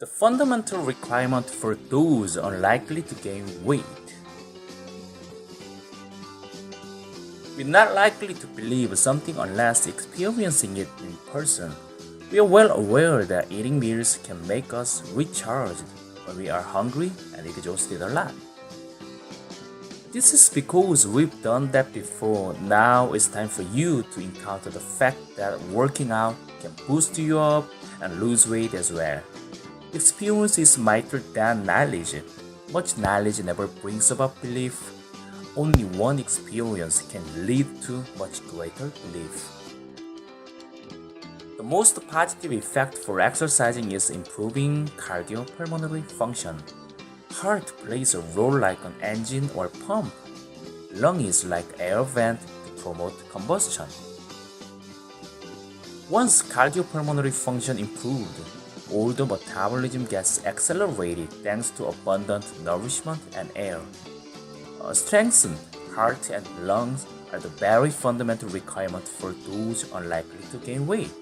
The fundamental requirement for those unlikely to gain weight. We're not likely to believe something unless experiencing it in person. We are well aware that eating meals can make us recharged when we are hungry and exhausted a lot. This is because we've done that before. Now it's time for you to encounter the fact that working out can boost you up and lose weight as well. Experience is mightier than knowledge. Much knowledge never brings about belief. Only one experience can lead to much greater belief. The most positive effect for exercising is improving cardiopulmonary function. Heart plays a role like an engine or pump. Lung is like air vent to promote combustion. Once cardiopulmonary function improved, all the metabolism gets accelerated thanks to abundant nourishment and air. Strengthened heart and lungs are the very fundamental requirement for those unlikely to gain weight.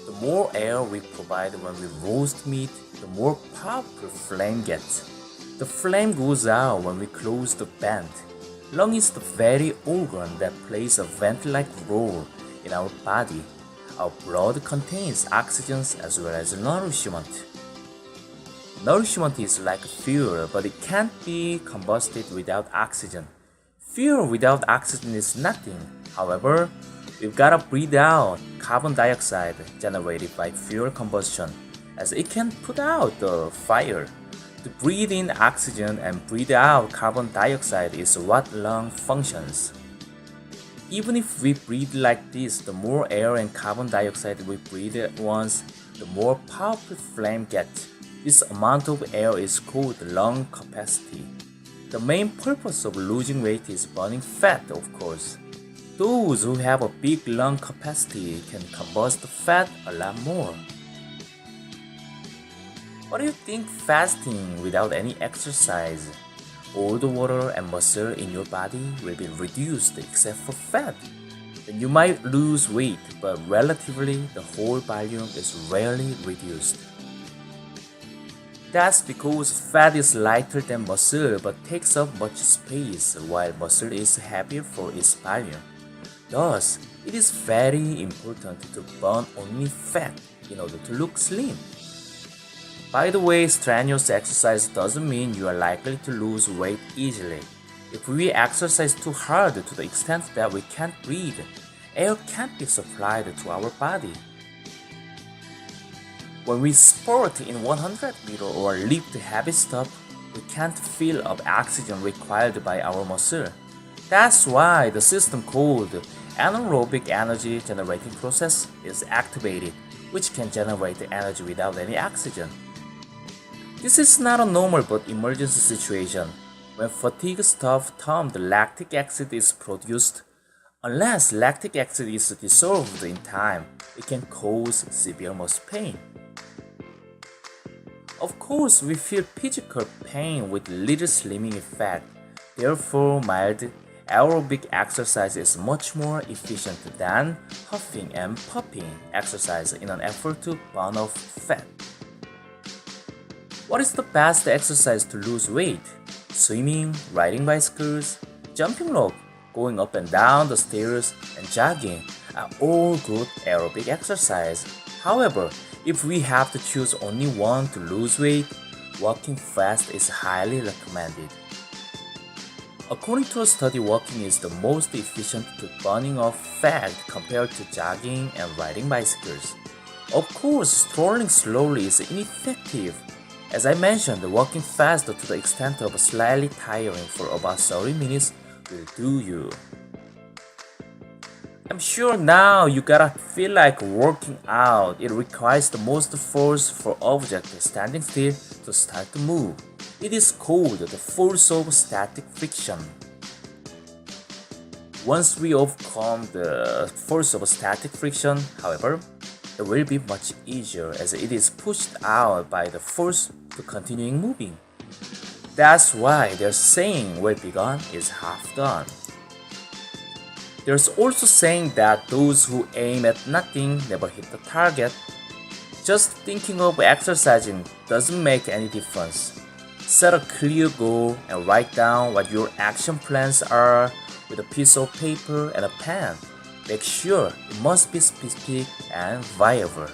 The more air we provide when we roast meat, the more powerful flame gets. The flame goes out when we close the vent. Lung is the very organ that plays a vent-like role in our body. Our blood contains oxygen as well as nourishment. Nourishment is like fuel, but it can't be combusted without oxygen. Fuel without oxygen is nothing. However, we've gotta breathe out carbon dioxide generated by fuel combustion, as it can put out the fire. To breathe in oxygen and breathe out carbon dioxide is what lung functions. Even if we breathe like this, the more air and carbon dioxide we breathe at once, the more powerful flame gets. This amount of air is called lung capacity. The main purpose of losing weight is burning fat, of course. Those who have a big lung capacity can combust fat a lot more. What do you think fasting without any exercise? All the water and muscle in your body will be reduced except for fat. Then you might lose weight, but relatively the whole volume is rarely reduced. That's because fat is lighter than muscle but takes up much space, while muscle is heavier for its volume. Thus, it is very important to burn only fat in order to look slim. By the way, strenuous exercise doesn't mean you are likely to lose weight easily. If we exercise too hard to the extent that we can't breathe, air can't be supplied to our body. When we sport in 100 meter or lift heavy stuff, we can't fill up oxygen required by our muscle. That's why the system called anaerobic energy generating process is activated, which can generate energy without any oxygen. This is not a normal but emergency situation. When fatigue stuff termed lactic acid is produced, unless lactic acid is dissolved in time, it can cause severe muscle pain. Of course, we feel physical pain with little slimming effect. Therefore, mild aerobic exercise is much more efficient than huffing and puffing exercise in an effort to burn off fat. What is the best exercise to lose weight? Swimming, riding bicycles, jumping rope, going up and down the stairs, and jogging are all good aerobic exercise. However, if we have to choose only one to lose weight, walking fast is highly recommended. According to a study, walking is the most efficient to burning off fat compared to jogging and riding bicycles. Of course, strolling slowly is ineffective. As I mentioned, walking fast to the extent of slightly tiring for about 30 minutes will do you. I'm sure now you gotta feel like working out. It requires the most force for object standing still to start to move. It is called the force of static friction. Once we overcome the force of static friction, however, it will be much easier as it is pushed out by the force to continuing moving. That's why their saying well begun is half done. There's also saying that those who aim at nothing never hit the target. Just thinking of exercising doesn't make any difference. Set a clear goal and write down what your action plans are with a piece of paper and a pen. Make sure it must be specific and viable.